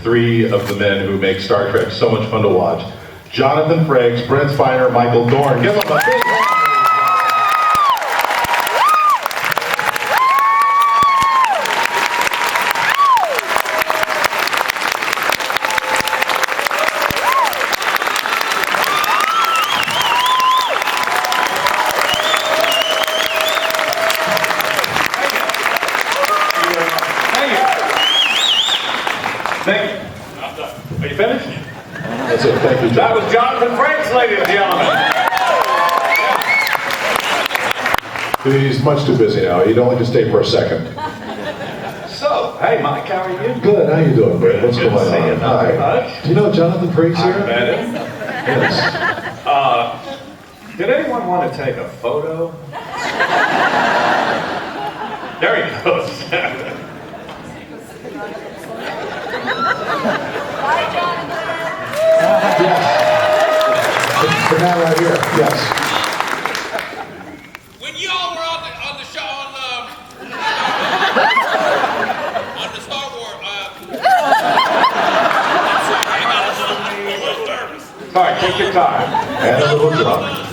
three of the men who make Star Trek so much fun to watch. Jonathan Frakes, Brent Spiner, Michael Dorn. Give them a big hand. Thank you. Are you finished? That's it. Thank you, John. That was Jonathan Frakes, ladies and gentlemen. He's much too busy now. He'd only just stay for a second. So, hey Mike, how are you? Good. How you doing, Brent? What's Good going to see you. on? Not Hi. much. Do you know Jonathan Frakes I here? met him. Yes. Did anyone want to take a photo? There he goes. Yes. The man right here. Yes. When y'all were on the show on the Star Wars, Sorry, take your time. And a little drunk.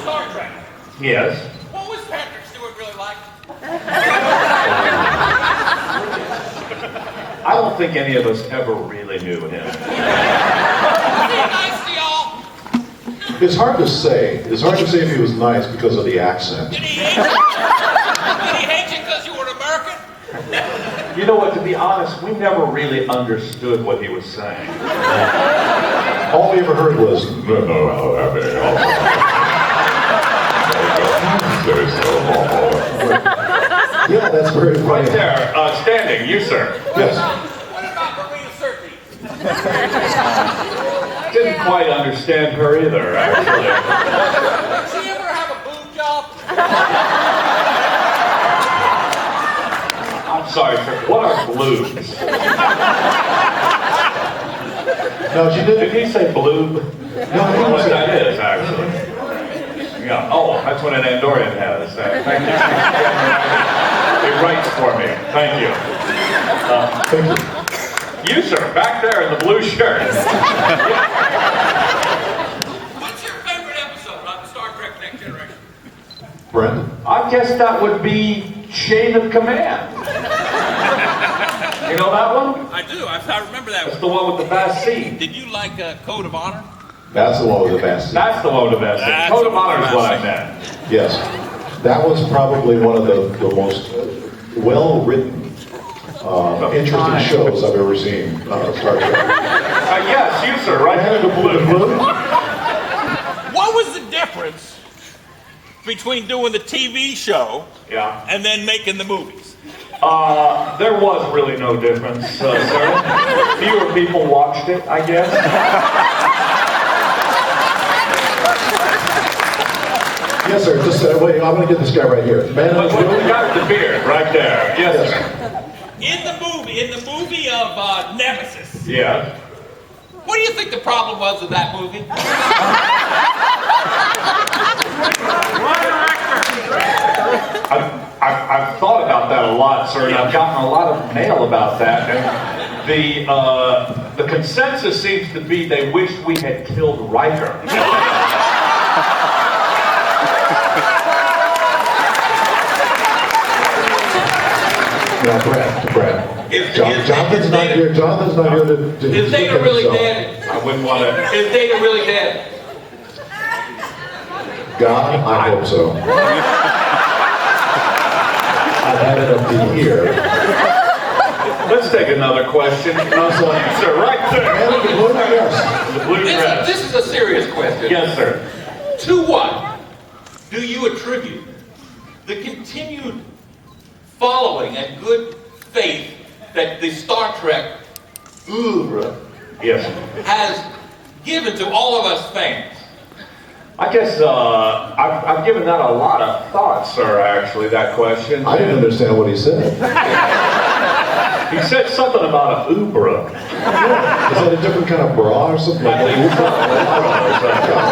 Star Trek. Yes. What was Patrick Stewart really like? I don't think any of us ever really knew him. Was he nice to y'all? It's hard to say. It's hard to say if he was nice because of the accent. Did he hate you? Did he hate you because you were an American? You know what, to be honest, we never really understood what he was saying. All we ever heard was, yeah, that's very funny. Right there, standing, you sir. Yes. What about Marina Sirtis? Didn't quite understand her either, actually. Did she ever have a boob job? I'm sorry, sir. What are blues? No, she Did didn't. he say bloob? No, I don't know what that is, actually. Yeah. Oh, that's what an Andorian has. Thank you. He writes for me. Thank you. Thank you. You, sir, back there in the blue shirt. What's your favorite episode on the Star Trek Next Generation? Brent? I guess that would be Chain of Command. You know that one? I do. I remember that That's one. the one with the best scene. Did you like Code of Honor? That's the one with the best. That's the one with the best scene. That's Code the of one Honor with is the what I best meant. Yes. That was probably one of the most well-written, interesting shows I've ever seen. Star Trek. Yes, you, sir, right there in the blue. What was the difference between doing the TV show Yeah. and then making the movies? There was really no difference, sir. Fewer people watched it, I guess. Yes, sir. Just wait. I'm going to get this guy right here. Man, But the guy with the beard, right there. Yes, sir. In the movie of Nemesis, Yeah. what do you think the problem was with that movie? I've thought about that a lot, sir, and I've gotten a lot of mail about that. And the consensus seems to be they wished we had killed Riker. now, Brent. Jonathan's not here. Jonathan's not here to Is Data really himself. dead? I wouldn't want to. Is Data really dead? God, I hope so. I've had it up to here. Let's take another question. Sir, right there. Man, the blue dress. The blue dress. This is a serious question. Yes, sir. To what do you attribute the continued following and good faith that the Star Trek oeuvre Yes. has given to all of us fans? I guess I've given that a lot of thought, sir, actually, that question. I didn't understand what he said. He said something about a Ubra. Is that a different kind of bra or something? Like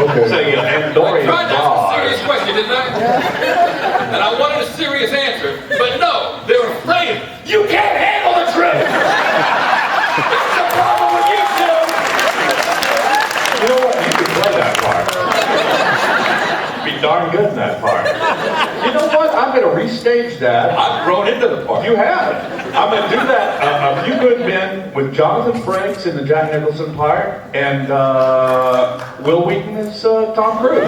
Okay. Say Andorian I tried to ask a bra. serious question, didn't I? And I wanted a serious answer, but no, they're afraid you can't handle the truth. darn good in that part. You know what? I'm going to restage that. I've grown into the part. You have. I'm going to do that. A Few Good Men with Jonathan Frakes in the Jack Nicholson part, and Will Wheaton as Tom Cruise.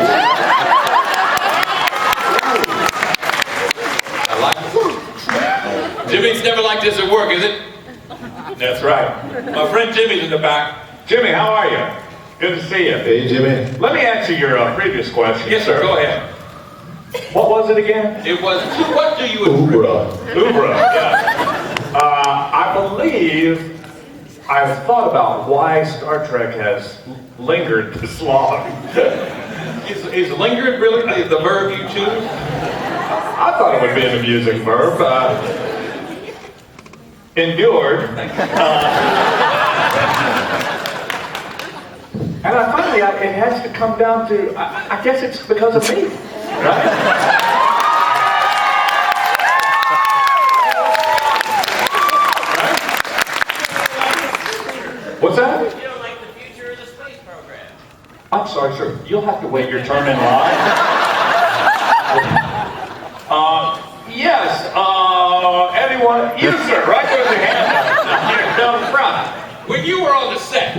I like it. Jimmy's never like this at work, is it? That's right. My friend Jimmy's in the back. Jimmy, how are you? Good to see you. Hey, Jimmy. Let me answer your previous question. Yes, sir. Go ahead. What was it again? It was, what do you Ubra. Ubra, yeah. I believe I've thought about why Star Trek has lingered this long. Is lingered really the verb you choose? I thought it would be an amusing verb. Endured. And I finally, it has to come down to, I guess it's because of me, right? What's that? You don't like the future of the space program. I'm sorry, sir. You'll have to wait your turn in line. Yes, anyone? You, sir, right there's your hand here down front. When you were on the set,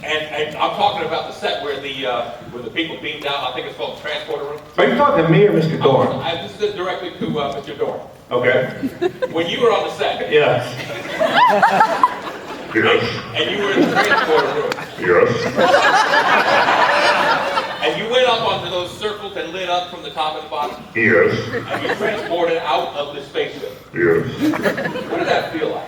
and I'm talking about the set where the people beamed down, I think it's called the transporter room. Are you talking to me or Mr. Dorn? This is directly to Mr. Dorn. Okay. When you were on the set, Yes. Yes. and you were in the transporter room, Yes. and you went up onto those circles and lit up from the top and the bottom, Yes. and you transported out of the spaceship. Yes. What did that feel like?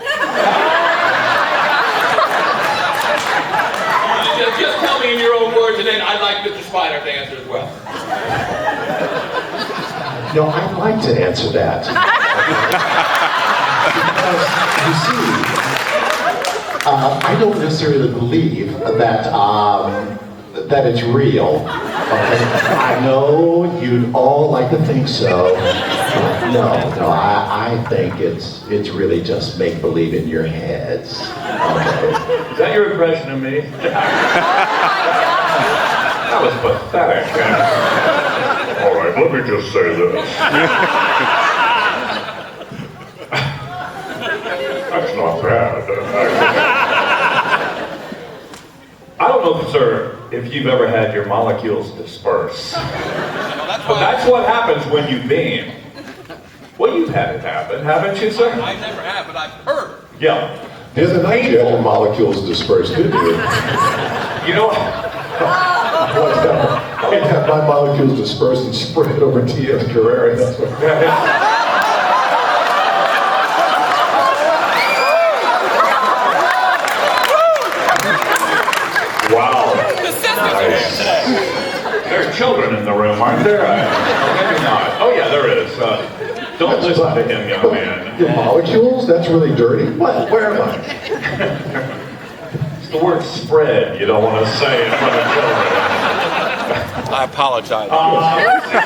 Just tell me in your own words, and then I'd like Mr. Spider to answer as well. No, I'd like to answer that. Because, you see, I don't necessarily believe that it's real. Okay? I know you'd all like to think so. No, I think it's really just make-believe in your heads. Okay? Is that your impression of me? That was pathetic. All right, let me just say this. That's not bad. I don't know, sir, if you've ever had your molecules disperse. But that's what happens when you beam. Well, you've had it happen, haven't you, sir? I never have, but I've heard. Yeah. The other night you had your molecules dispersed, didn't you? You know, I had my molecules dispersed and spread over T.S. Carrera. That's what. wow. The sisters are here today. There are children in the room, aren't there? Maybe not. Oh, yeah, there is. Don't listen to him, young man. Your molecules? That's really dirty. What? Where am I? It's the word spread you don't want to say in front of children. I apologize. Is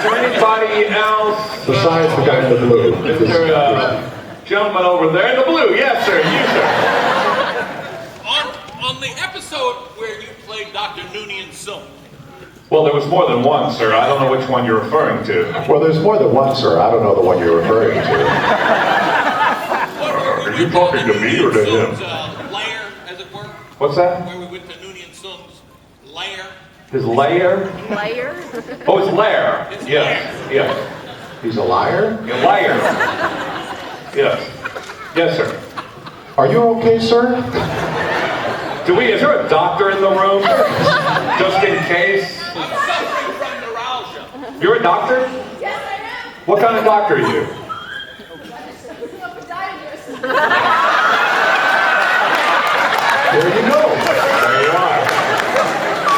there anybody else? Besides the guy in the blue. Is there a gentleman over there in the blue? Yes, sir. You, sir. On the episode where you played Dr. Noonien Sung, Well, there was more than one, sir. I don't know which one you're referring to. Well, there's more than one, sir. I don't know the one you're referring to. Are you talking to me or to him? Lair, as it were, What's that? where we went to Noonien Sung's lair. His lair? Layer? Oh, his lair. Yes. Yes. He's a liar? Your lair. Yes. Yes, sir. Are you okay, sir? Is there a doctor in the room? Just in case? I'm suffering from neuralgia. You're a doctor? Yes, I am. What kind of doctor are you? There you go. There you are.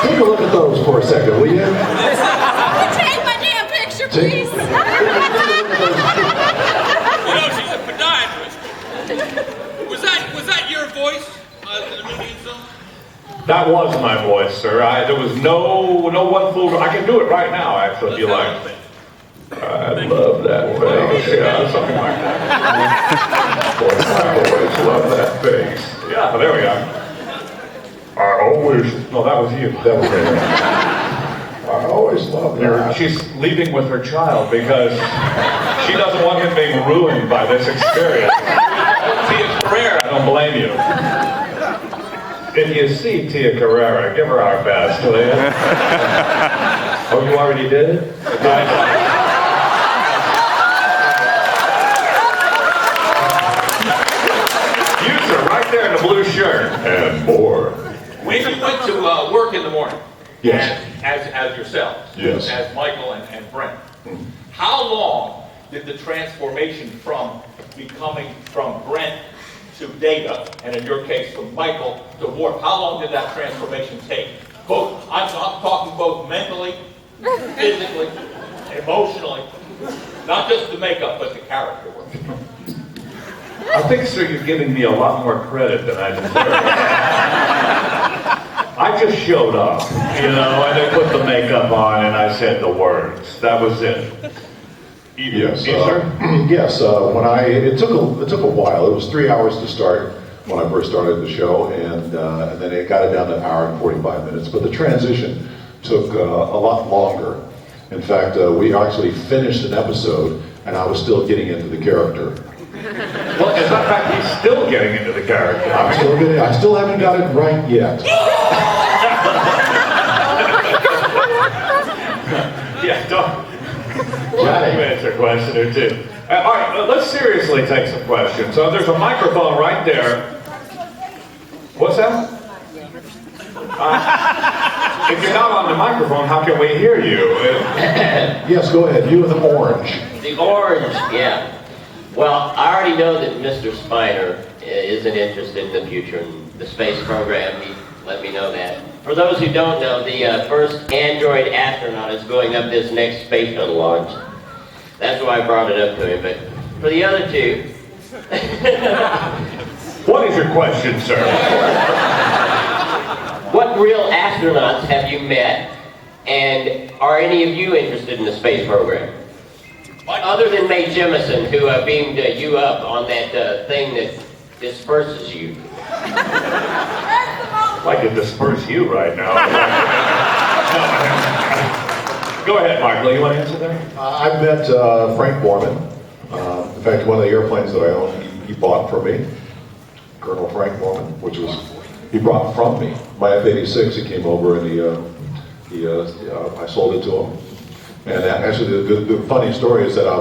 Take a look at those for a second, will you? Take my damn picture, please. You know, she's a podiatrist. Was that your voice, the Noonien Sung? That was my voice, sir. There was no one fool. I can do it right now, actually, if you like. I love that face. Yeah, something like that. Boy, I always love that face. Yeah, there we are. I always. No, that was you. That was me. I always loved that. She's leaving with her child because she doesn't want him being ruined by this experience. Tia Carrera, I don't blame you. If you see Tia Carrera, give her our best, will you? Oh, you already did it? User right there in the blue shirt. And more. When you went to work in the morning, Yes. as yourself, Yes. as Michael and Brent, how long did the transformation from becoming from Brent to Data, and in your case from Michael to Warp, how long did that transformation take? Both, I'm talking both mentally, physically, emotionally, not just the makeup, but the character work. I think, sir, you're giving me a lot more credit than I deserve. I just showed up, you know, and they put the makeup on and I said the words. That was it. Yes, sir? yes. It took a while. It was 3 hours to start when I first started the show, and then it got it down to an hour and 45 minutes. But the transition took a lot longer. In fact, we actually finished an episode, and I was still getting into the character. Well, as a matter of fact, he's still getting into the character. I still haven't got it right yet. Yeah, don't. You answer a question or two. All right, let's seriously take some questions. So there's a microphone right there. What's that? If you're not on the microphone, how can we hear you? Yes, go ahead. You and the orange. The orange, yeah. Well, I already know that Mr. Spiner isn't interested in the future in the space program. He let me know that. For those who don't know, the first android astronaut is going up this next space shuttle launch. That's why I brought it up to him. But for the other two... What is your question, sir? What real astronauts have you met? And are any of you interested in the space program? Other than Mae Jemison, who beamed you up on that thing that disperses you. I'd like to disperse you right now. Go ahead, Michael. You want to answer that? I've met Frank Borman. In fact, one of the airplanes that I own, he bought from me. Colonel Frank Borman, which was, he brought from me. My F-86, he came over and I sold it to him. And actually, the funny story is that I